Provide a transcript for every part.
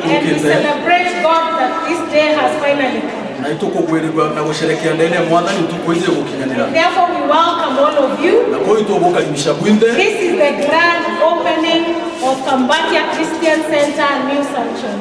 we celebrate God that this day has finally come. Therefore we welcome all of you. This is the grand opening of Kambatia Christian Center and New Sanctuary.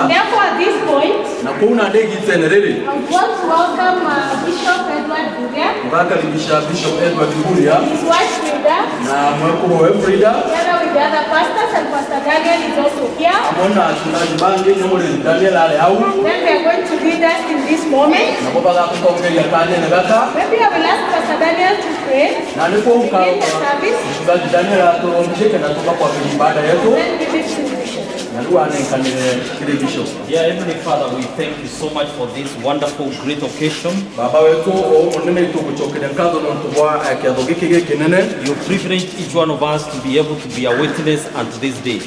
Therefore at this point, I want to welcome Bishop Edward Buria, his wife Frida, together with the other pastors, and Pastor Daniel is also here. Then we are going to lead us in this moment. Maybe I will ask Pastor Daniel to pray. Begin the service. Then give it to Bishop. Yeah, Heavenly Father, we thank you so much for this wonderful, great occasion. You privileged each one of us to be able to be a witness unto this day.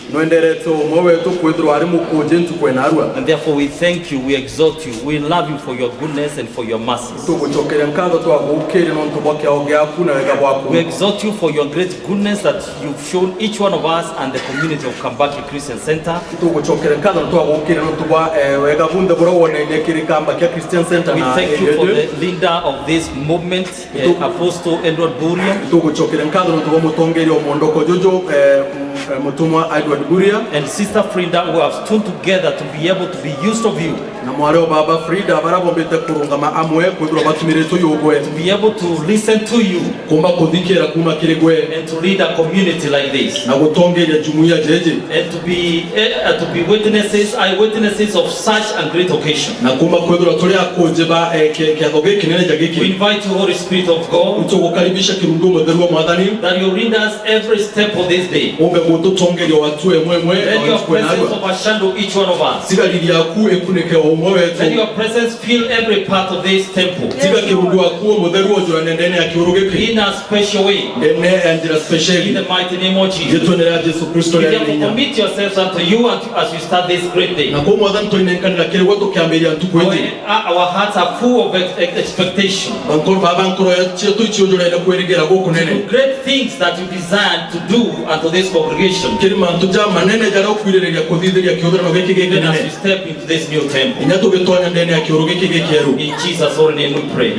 And therefore we thank you, we exalt you, we love you for your goodness and for your mercies. We exalt you for your great goodness that you've shown each one of us and the community of Kambatia Christian Center. We thank you for the leader of this movement, Apostle Edward Buria, and Sister Frida, who have stood together to be able to be used of you, to be able to listen to you, and to lead a community like this, and to be witnesses, eyewitnesses of such a great occasion. We invite you, Holy Spirit of God, that you lead us every step of this day. Let your presence overshadow each one of us. Let your presence fill every part of this temple in a special way. In the mighty name of Jesus. We commit yourselves unto you as you start this great day. Our hearts are full of expectation. Great things that you desire to do unto this congregation. Even as we step into this new temple. In Jesus' holy name we pray.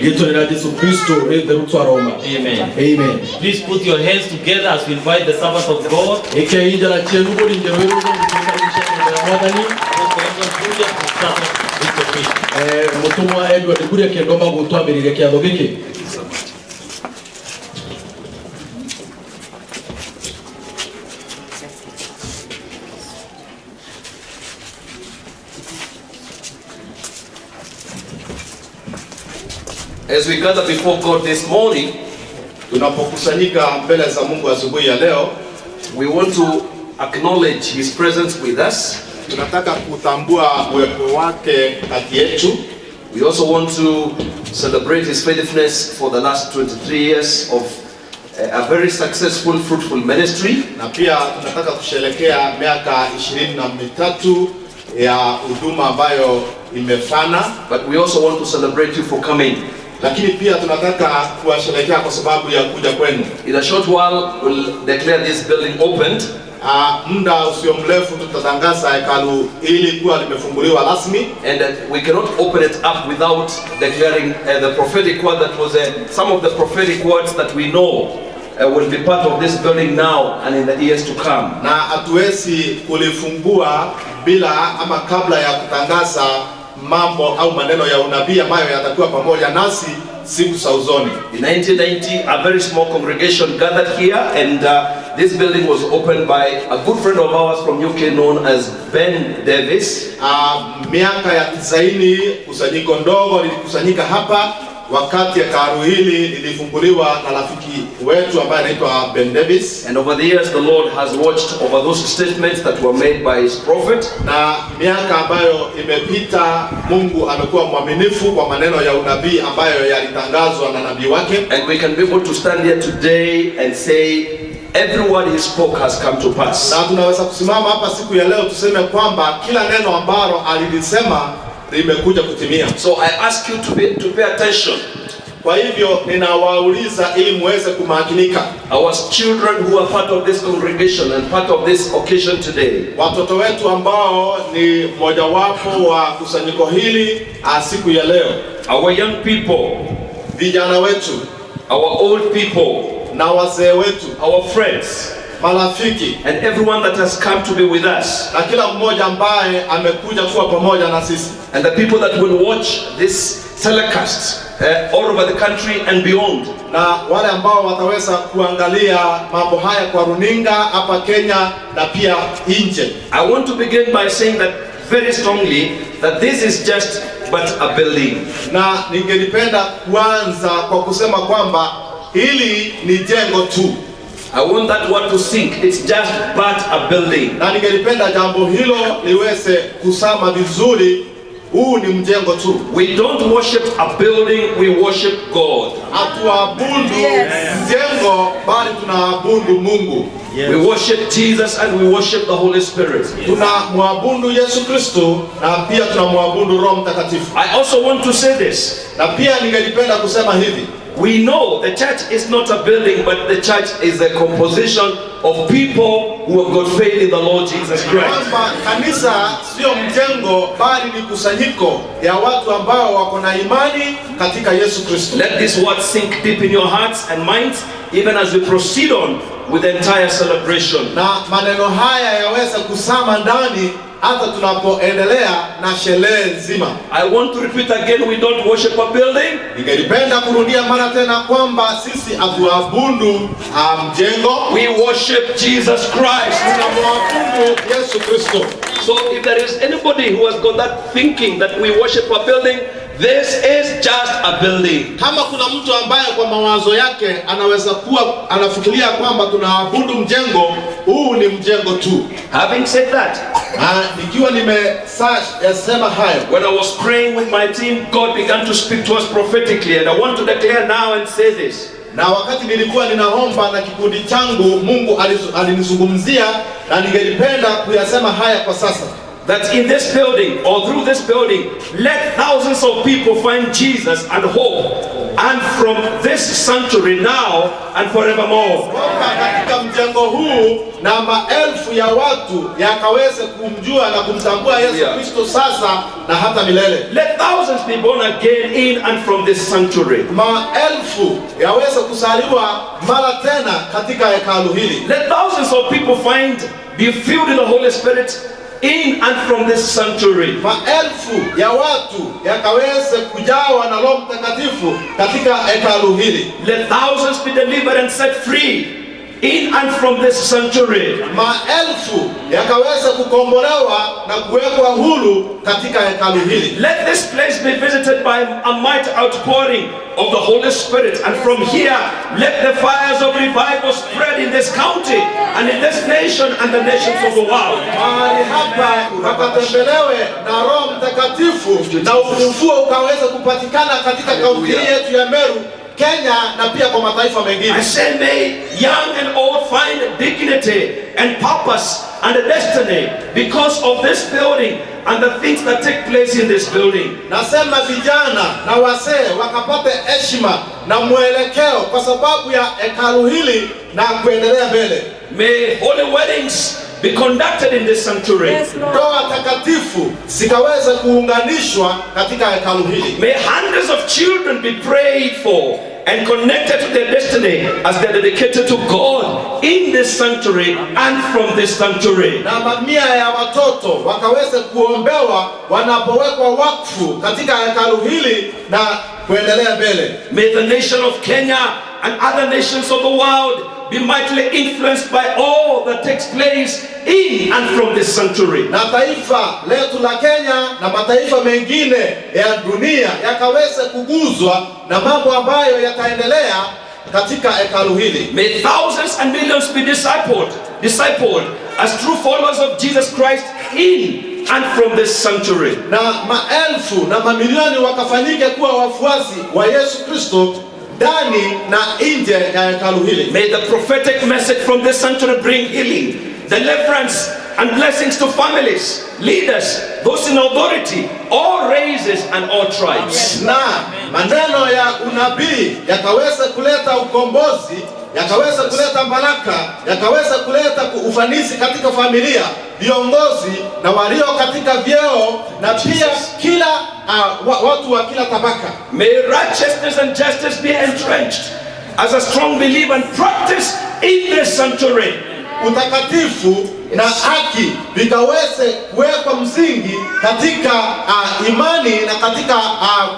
Amen. Amen. Please put your hands together as we invite the servant of God. As we gather before God this morning, tunapokusanyika mbele za Mungu asubuhi ya leo, we want to acknowledge his presence with us. Tunataka kutambua uwepo wake kati yetu. We also want to celebrate his faithfulness for the last 23 years of a very successful, fruitful ministry. Na pia tunataka kusherehekea miaka 23 ya huduma ambayo imefana. But we also want to celebrate you for coming. Lakini pia tunataka kuwasherehekea kwa sababu ya kuja kwenu. In a short while we'll declare this building opened. Muda usio mrefu tutatangaza hekalu ili kuwa limefunguliwa rasmi, and we cannot open it up without declaring the prophetic word that was some of the prophetic words that we know will be part of this building now and in the years to come. Na hatuwezi kulifungua bila ama kabla ya kutangaza mambo au maneno ya unabii ambayo yatakuwa pamoja nasi siku za usoni. In 1990 a very small congregation gathered here, and this building was opened by a good friend of ours from UK known as Ben Davis. Miaka ya 90 kusanyiko ndogo lilikusanyika hapa wakati hekalu hili lilifunguliwa na rafiki wetu ambaye anaitwa Ben Davis. And over the years the Lord has watched over those statements that were made by his prophet. Na miaka ambayo imepita Mungu amekuwa mwaminifu kwa maneno ya unabii ambayo yalitangazwa na nabii wake. And we can be able to stand here today and say every word he spoke has come to pass. Na tunaweza kusimama hapa siku ya leo tuseme kwamba kila neno ambalo alilisema limekuja kutimia. So I ask you to pay attention Kwa hivyo ninawauliza ili muweze kumakinika. Our children who are part of this congregation and part of this occasion today. Watoto wetu ambao ni mojawapo wa kusanyiko hili siku ya leo. Our young people, vijana wetu, our old people, na wazee wetu, our friends, marafiki, and everyone that has come to be with us, na kila mmoja ambaye amekuja kuwa pamoja na sisi, and the people that will watch this telecast all over the country and beyond, na wale ambao wataweza kuangalia mambo haya kwa runinga hapa Kenya na pia nje. I want to begin by saying that very strongly that this is just but a building. Na ningelipenda kuanza kwa kusema kwamba hili ni jengo tu. I want that word to sink. It's just but a building. Na ningelipenda jambo hilo liweze kusama vizuri. Huu ni mjengo tu. We don't worship a building, we worship God. Hatuabudu mjengo bali tunaabudu Mungu. We worship Jesus and we worship the Holy Spirit. Tunamwabudu Yesu Kristo na pia tunamwabudu Roho Mtakatifu. I also want to say this. Na pia ningelipenda kusema hivi. We know the church is not a building, but the church is a composition of people who have got faith in the Lord Jesus Christ. Kanisa sio mjengo bali ni kusanyiko ya watu ambao wako na imani katika Yesu Kristo. Let this word sink deep in your hearts and minds even as we proceed on with the entire celebration. Na maneno haya yaweze kusama ndani hata tunapoendelea na sherehe nzima. I want to repeat again, we don't worship a building. Ningelipenda kurudia mara tena kwamba sisi hatuabudu mjengo. We worship Jesus Christ. Tunamwabudu Yesu Kristo. So if there is anybody who has got that thinking that we worship a building, this is just a building. Kama kuna mtu ambaye kwa mawazo yake anaweza kuwa anafikiria kwamba tunaabudu mjengo, huu ni mjengo tu. Having said that, nikiwa nimesema hayo, when I was praying with my team, God began to speak to us prophetically, and I want to declare now and say this. Na wakati nilikuwa ninaomba na kikundi changu, Mungu alinizungumzia na ningelipenda kuyasema haya kwa sasa. That in this building or through this building, let thousands of people find Jesus and hope, and from this sanctuary now and forevermore. Katika mjengo huu na maelfu ya watu yakaweze kumjua na kumtambua Yesu Kristo sasa na hata milele. Let thousands be born again in and from this sanctuary. Maelfu yaweze kusaliwa mara tena katika hekalu hili. Let thousands of people be filled with the Holy Spirit in and from this sanctuary. Maelfu ya watu yakaweze kujawa na Roho Mtakatifu katika hekalu hili. Let thousands be delivered and set free in and from this sanctuary. Maelfu yakaweze kukombolewa na kuwekwa huru katika hekalu hili. Let this place be visited by a mighty outpouring of the Holy Spirit, and from here let the fires of revival spread in this county and in this nation and the nations of the world. Mahali hapa pakatembelewe na Roho Mtakatifu na ufufuo ukaweze kupatikana katika kaunti yetu ya Meru, Kenya na pia kwa mataifa mengine. I say may young and old find dignity and purpose and a destiny because of this building and the things that take place in this building. Nasema vijana na wazee wakapate heshima na mwelekeo kwa sababu ya hekalu hili na kuendelea mbele. May holy weddings be conducted in this sanctuary. Ndoa takatifu zikaweze kuunganishwa katika hekalu hili. May hundreds of children be prayed for and connected to their destiny as they are dedicated to God in this sanctuary and from this sanctuary. Na mamia ya watoto wakaweze kuombewa wanapowekwa wakfu katika hekalu hili na kuendelea mbele. May the nation of Kenya and other nations of the world be mightily influenced by all that takes place in and from this sanctuary. Na taifa letu la Kenya na mataifa mengine ya dunia yakaweze kuguzwa na mambo ambayo yataendelea katika hekalu hili. May thousands and millions be discipled as true followers of Jesus Christ in and from this sanctuary. Na maelfu na mamilioni wakafanyike kuwa wafuasi wa Yesu Kristo ndani na nje ya hekalu hili. May the prophetic message from this sanctuary bring healing, deliverance and blessings to families, leaders, those in authority, all races and all tribes. Na maneno ya unabii yakaweza kuleta ukombozi, yakaweza kuleta baraka, yakaweza kuleta ufanisi katika familia, viongozi na walio katika vyeo, na pia kila watu wa kila tabaka. May righteousness and justice be entrenched as a strong believer and practice in this sanctuary. Utakatifu na haki vikaweze kuwekwa msingi katika imani na katika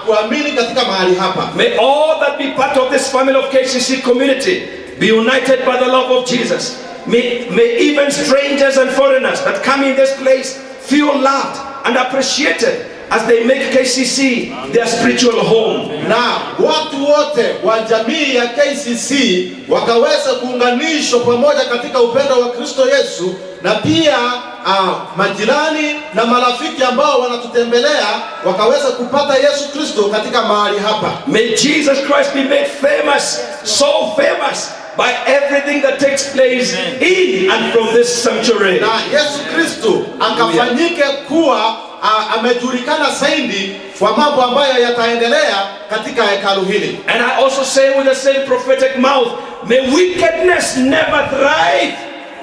kuamini katika mahali hapa. May all that be part of this family of KCC community be united by the love of Jesus. May even strangers and foreigners that come in this place feel loved and appreciated as they make KCC their spiritual home. Na watu wote wa jamii ya KCC wakaweza kuunganishwa pamoja katika upendo wa Kristo Yesu, na pia majirani na marafiki ambao wanatutembelea wakaweza kupata Yesu Kristo katika mahali hapa. May Jesus Christ be made famous, so famous by everything that takes place in and from this sanctuary. Na Yesu Kristo akafanyike kuwa amejulikana zaidi kwa mambo ambayo yataendelea katika hekalu hili. And I also say with the same prophetic mouth, may wickedness never thrive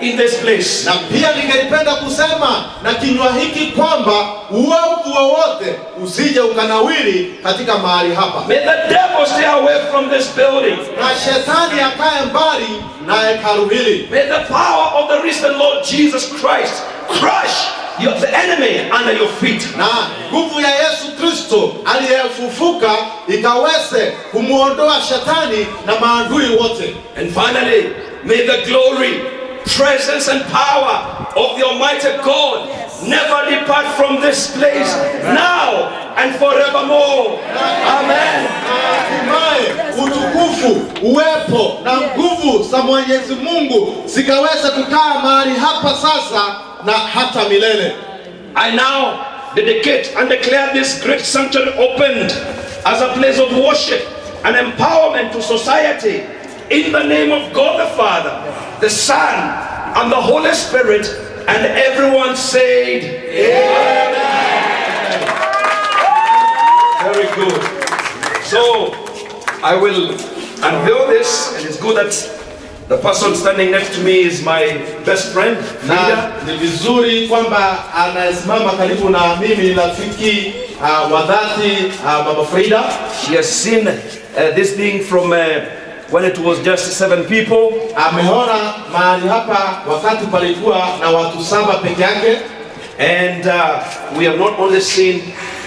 in this place. Na pia ningelipenda kusema na kinywa hiki kwamba uovu wowote usije ukanawiri katika mahali hapa. May the devil stay away from this building. Na shetani akae mbali na hekalu hili. May the power of the risen Lord Jesus Christ crush the enemy under your feet. Na nguvu ya Yesu Kristo aliyefufuka ikaweze kumuondoa shetani na maadui wote. And finally, may the glory, presence and power of the Almighty God never depart from this place now and forevermore. Amen. Utukufu, uwepo na nguvu za Mwenyezi Mungu zikaweza kukaa mahali hapa sasa na hata milele. I now dedicate and declare this great sanctuary opened as a place of worship and empowerment to society in the name of God the Father, the Son, and the Holy Spirit, and everyone said, Amen. Very good. So I will unveil this, and it's good that the person standing next to me is my best friend. Na ni vizuri kwamba anasimama karibu na mimi rafiki wa dhati, Mama Frida. She has seen this thing from when it was just 7 people. Ameona mahali hapa wakati palikuwa na watu 7 peke yake. And we have not only seen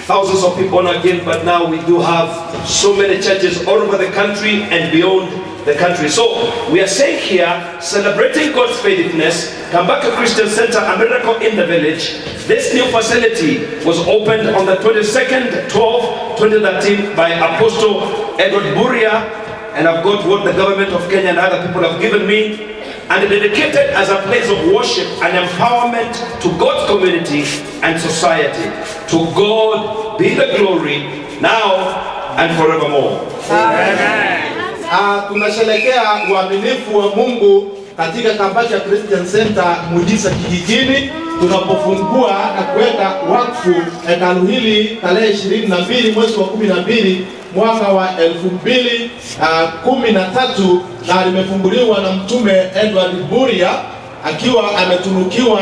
thousands of people born again, but now we do have so many churches all over the country and beyond the country. So we are saying here, celebrating God's faithfulness, Kambaka Christian Center, a miracle in the village. This new facility was opened on the 22nd, 12, 2013 by Apostle Edward Buria, and I've got what the government of Kenya and other people have given me, and dedicated as a place of worship and empowerment to God's community and society. To God be the glory now and forevermore. Amen. Tunasherehekea uaminifu wa Mungu katika Kambaka Christian Center Muhisa kijijini, tunapofungua na kuweka wakfu hekalu hili tarehe 22 mwezi wa 12 mwaka wa 2013, na limefunguliwa na Mtume Edward Buria akiwa ametunukiwa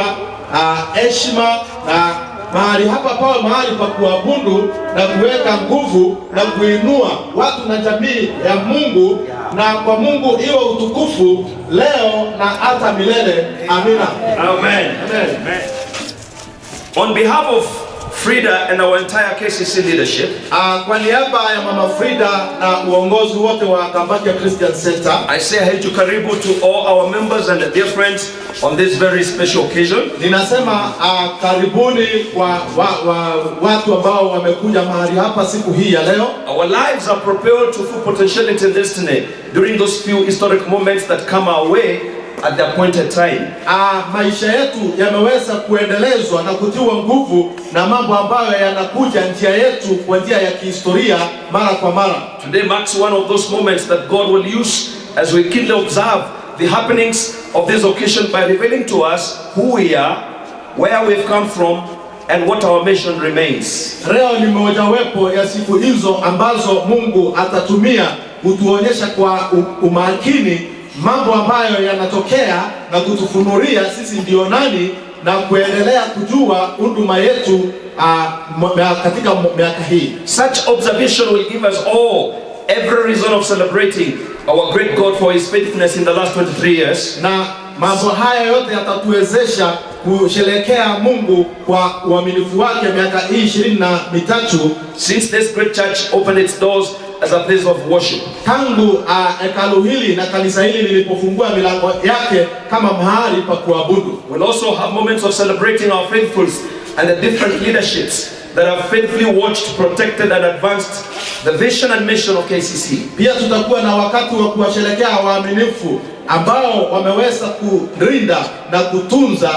heshima na mahali hapa pawe mahali pa kuabudu na kuweka nguvu na kuinua watu na jamii ya Mungu, na kwa Mungu iwe utukufu leo na hata milele. Amina. Amen. Amen. On behalf of Frida and our entire KCC leadership, kwa niaba ya Mama Frida na uongozi wote wa Kambaka Christian Center, I say hiju karibu to all our members and dear friends on this very special occasion. Ninasema karibuni kwa watu ambao wamekuja mahali hapa siku hii ya leo. Our lives are propelled to full potentiality and destiny during those few historic moments that come our way at the appointed time. Maisha yetu yameweza kuendelezwa na kutiwa nguvu na mambo ambayo yanakuja njia yetu kwa njia ya kihistoria mara kwa mara. Today marks one of those moments that God will use as we keenly observe the happenings of this occasion by revealing to us who we are, where we've come from, and what our mission remains. Leo ni mojawapo ya siku hizo ambazo Mungu atatumia kutuonyesha kwa umakini mambo ambayo yanatokea na kutufunulia sisi ndio nani na kuendelea kujua huduma yetu katika miaka hii. Such observation will give us all every reason of celebrating our great God for his faithfulness in the last 23 years. Na mambo haya yote yatatuwezesha kusherehekea Mungu kwa uaminifu wake miaka hii 23 since this great church opened its doors as a place of worship. Tangu hekalu hili na kanisa hili lilipofungua milango yake kama mahali pa kuabudu. We'll also have moments of celebrating our faithfuls and the different leaderships that have faithfully watched, protected and advanced the vision and mission of KCC. Pia tutakuwa na wakati wa kuwasherehekea waaminifu ambao wameweza kulinda na kutunza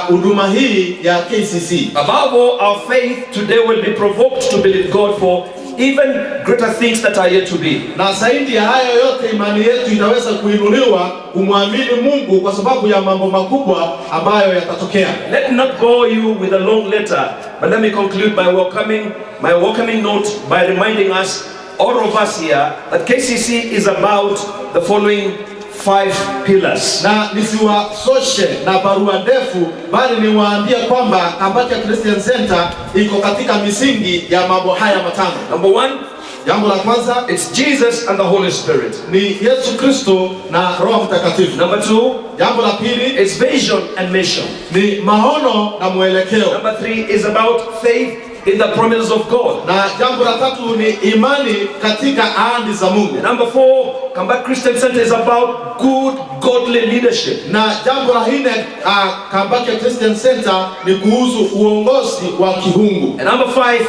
huduma hii ya KCC. Above all, our faith today will be provoked to believe God for even greater things that are yet to be. Na zaidi ya hayo yote, imani yetu inaweza kuinuliwa kumwamini Mungu kwa sababu ya mambo makubwa ambayo yatatokea. Let me not bore you with a long letter, but let me conclude by my welcoming note by reminding us, all of us here, that KCC is about the following 5 pillars. Na nisiwasoshe na barua ndefu, bali niwaambie kwamba Kambacha Christian Center iko katika misingi ya mambo haya matano. Number 1, jambo la kwanza, it's Jesus and the Holy Spirit. Ni Yesu Kristo na Roho Mtakatifu. Number 2, jambo la pili, it's vision and mission. Ni maono na mwelekeo. Number 3 is about faith in the promises of God. Na jambo la tatu ni imani katika ahadi za Mungu. Number 4, Kambacha Christian Center is about good godly leadership. Na jambo la nne, Kambacha Christian Center ni kuhusu uongozi wa kiungu. And number 5,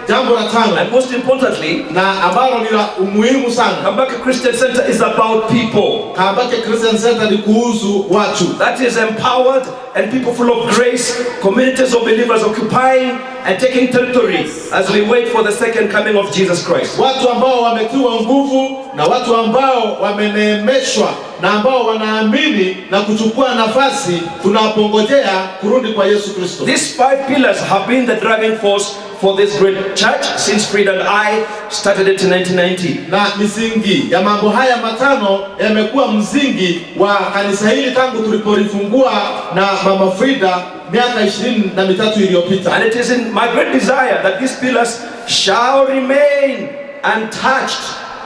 jambo la tano, and most importantly, na ambalo ni la umuhimu sana, Kambacha Christian Center is about people. Kambacha Christian Center ni kuhusu watu. That is empowered and people full of grace, communities of believers occupying and taking territory as we wait for the second coming of Jesus Christ. Watu ambao wametiwa nguvu na watu ambao wameneemeshwa na ambao wanaamini na kuchukua nafasi tunapongojea kurudi kwa Yesu Kristo. These 5 pillars have been the driving force for this great church since Frida and I started it in 1990. Na misingi ya mambo haya matano yamekuwa msingi wa kanisa hili tangu tulipolifungua na Mama Frida miaka 23 iliyopita. And it is in my great desire that these pillars shall remain untouched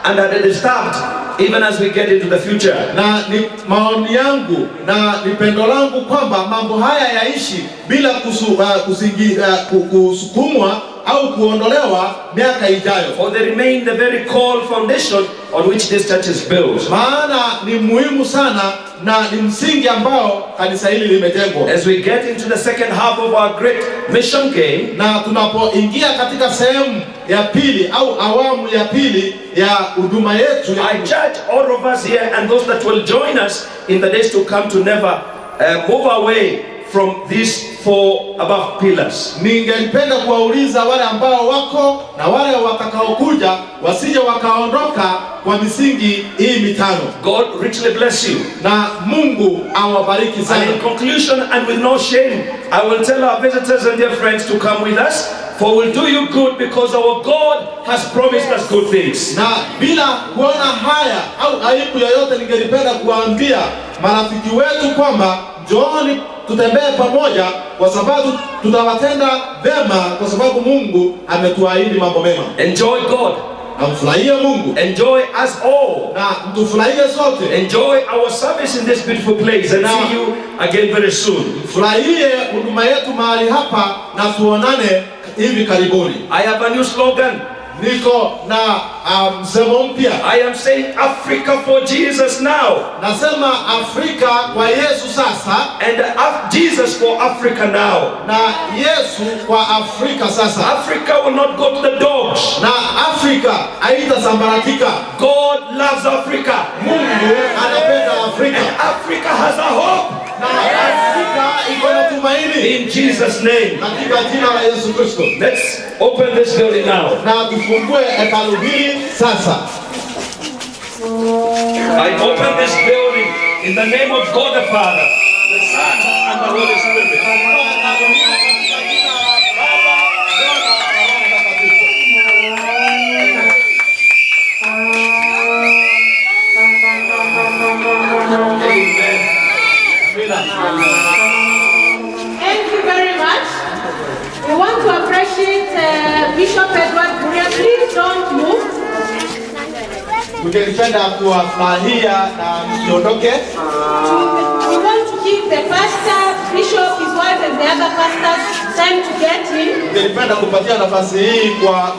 and undisturbed even as we get into the future. Na ni maoni yangu na ni pendo langu kwamba mambo haya yaishi bila kusukumwa au kuondolewa miaka ijayo. For they remain the very core foundation on which this church is built. Maana ni muhimu sana na ni msingi ambao kanisa hili limejengwa. As we get into the second half of our great mission game, na tunapoingia katika sehemu ya pili au awamu ya pili ya huduma yetu, I charge all of us here and those that will join us in the days to come to never move away from these 4 above pillars. Ningependa kuwauliza wale ambao wako na wale watakaokuja wasije wakaondoka kwa misingi hii mitano. God richly bless you. Na Mungu awabariki sana. And in conclusion and with no shame, I will tell our visitors and dear friends to come with us, for we'll do you good because our God has promised us good things. Na bila kuona haya au aibu yoyote, ningelipenda kuambia marafiki wetu kwamba njooni tutembee pamoja, kwa sababu tutawatenda vema, kwa sababu Mungu ametuahidi mambo mema. Enjoy God. Amfurahie Mungu. Enjoy us all. Na mtufurahie sote. Enjoy our service in this beautiful place and see you again very soon. Furahie huduma yetu mahali hapa na tuonane hivi karibuni. I have a new slogan. Niko na msemo mpya. I am saying Africa for Jesus now. Nasema Afrika kwa Yesu sasa, and Jesus for Africa now. Na Yesu kwa Afrika sasa. Africa will not go to the dogs. Na Afrika haitasambaratika. God loves Africa. Mungu anapenda Afrika. And Africa has a hope. Na Afrika iko na tumaini. In Jesus' name. Katika jina la Yesu Kristo. Let's open this building now. Na tufungue hekalu hili sasa. I open this building in the name of God the Father, the Son, and the Holy Spirit. Thank you very much. We want to appreciate Bishop Edward Buria. Please don't move. Tungelipenda kuwafurahia na msiondoke. We want to give the pastor, Bishop, his wife and the other pastors time to get in. Tungelipenda kupatia nafasi hii kwa